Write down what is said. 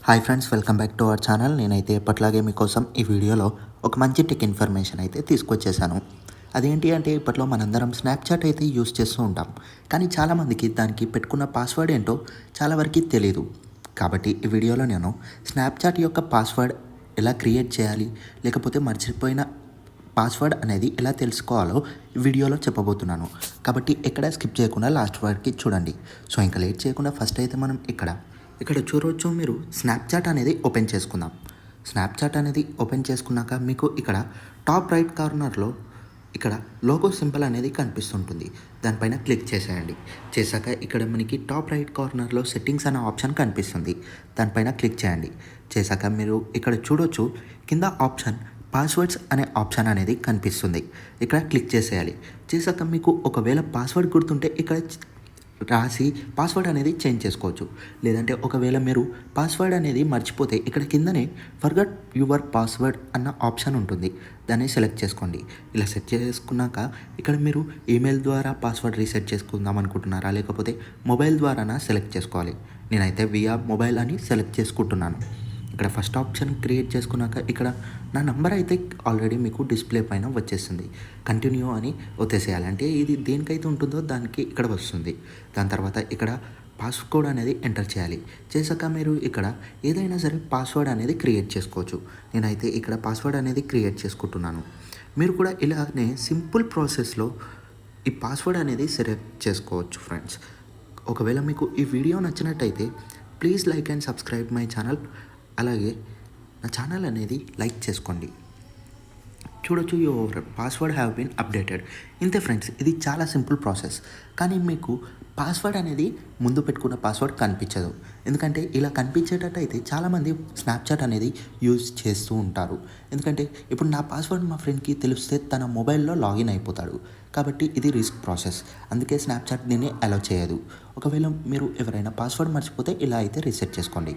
Hi friends, welcome back to our channel. నేనైతే ఎప్పట్లాగే మీకోసం ఈ వీడియోలో ఒక మంచి టెక్ ఇన్ఫర్మేషన్ అయితే తీసుకొచ్చేసాను. అదేంటి అంటే ఇప్పట్లో మనందరం స్నాప్చాట్ అయితే యూస్ చేస్తూ ఉంటాం. కానీ చాలామందికి దానికి పెట్టుకున్న పాస్వర్డ్ ఏంటో చాలా వరకు తెలియదు. కాబట్టి ఈ వీడియోలో నేను స్నాప్చాట్ యొక్క పాస్వర్డ్ ఎలా క్రియేట్ చేయాలి, లేకపోతే మర్చిపోయిన పాస్వర్డ్ అనేది ఎలా తెలుసుకోవాలో ఈ వీడియోలో చెప్పబోతున్నాను. కాబట్టి ఎక్కడ స్కిప్ చేయకుండా లాస్ట్ వరకు చూడండి. సో ఇంకా లేట్ చేయకుండా ఫస్ట్ అయితే మనం ఇక్కడ చూడవచ్చు. మీరు స్నాప్చాట్ అనేది ఓపెన్ చేసుకుందాం. స్నాప్చాట్ అనేది ఓపెన్ చేసుకున్నాక మీకు ఇక్కడ టాప్ రైట్ కార్నర్లో ఇక్కడ లోగో సింబల్ అనేది కనిపిస్తుంటుంది. దానిపైన క్లిక్ చేసేయండి. చేశాక ఇక్కడ మనకి టాప్ రైట్ కార్నర్లో సెట్టింగ్స్ అనే ఆప్షన్ కనిపిస్తుంది. దానిపైన క్లిక్ చేయండి. చేశాక మీరు ఇక్కడ చూడొచ్చు, కింద ఆప్షన్ పాస్వర్డ్స్ అనే ఆప్షన్ అనేది కనిపిస్తుంది. ఇక్కడ క్లిక్ చేసేయాలి. చేశాక మీకు ఒకవేళ పాస్వర్డ్ గుర్తుంటే ఇక్కడ రాసి పాస్వర్డ్ అనేది చేంజ్ చేసుకోవచ్చు. లేదంటే ఒకవేళ మీరు పాస్వర్డ్ అనేది మర్చిపోతే ఇక్కడ కిందనే ఫర్గట్ యువర్ పాస్వర్డ్ అన్న ఆప్షన్ ఉంటుంది. దాన్ని సెలెక్ట్ చేసుకోండి. ఇలా సెట్ చేసుకున్నాక ఇక్కడ మీరు ఈమెయిల్ ద్వారా పాస్వర్డ్ రీసెట్ చేసుకుందాం అనుకుంటున్నారా, లేకపోతే మొబైల్ ద్వారానా సెలెక్ట్ చేసుకోవాలి. నేనైతే వియా మొబైల్ అని సెలెక్ట్ చేసుకుంటున్నాను. ఇక్కడ ఫస్ట్ ఆప్షన్ క్రియేట్ చేసుకున్నాక ఇక్కడ నా నంబర్ అయితే ఆల్రెడీ మీకు డిస్ప్లే పైన వచ్చేస్తుంది. కంటిన్యూ అని వచ్చేసేయాలి. అంటే ఇది దేనికైతే ఉంటుందో దానికి ఇక్కడ వస్తుంది. దాని తర్వాత ఇక్కడ పాస్కోడ్ అనేది ఎంటర్ చేయాలి. చేశాక మీరు ఇక్కడ ఏదైనా సరే పాస్వర్డ్ అనేది క్రియేట్ చేసుకోవచ్చు. నేనైతే ఇక్కడ పాస్వర్డ్ అనేది క్రియేట్ చేసుకుంటున్నాను. మీరు కూడా ఇలానే సింపుల్ ప్రాసెస్లో ఈ పాస్వర్డ్ అనేది సెలెక్ట్ చేసుకోవచ్చు ఫ్రెండ్స్. ఒకవేళ మీకు ఈ వీడియో నచ్చినట్టయితే please like and subscribe my channel. అలాగే నా ఛానల్ అనేది లైక్ చేసుకోండి. చూడొచ్చు, your password have been updated. ఇంతే ఫ్రెండ్స్, ఇది చాలా సింపుల్ ప్రాసెస్. కానీ మీకు పాస్వర్డ్ అనేది ముందు పెట్టుకున్న పాస్వర్డ్ కనిపించదు. ఎందుకంటే ఇలా కనిపించేటట్టు అయితే చాలామంది స్నాప్చాట్ అనేది యూజ్ చేస్తూ ఉంటారు. ఎందుకంటే ఇప్పుడు నా పాస్వర్డ్ మా ఫ్రెండ్కి తెలిస్తే తన మొబైల్లో లాగిన్ అయిపోతాడు. కాబట్టి ఇది రిస్క్ ప్రాసెస్. అందుకే స్నాప్చాట్ దీన్ని అలౌ చేయదు. ఒకవేళ మీరు ఎవరైనా పాస్వర్డ్ మర్చిపోతే ఇలా అయితే రీసెట్ చేసుకోండి.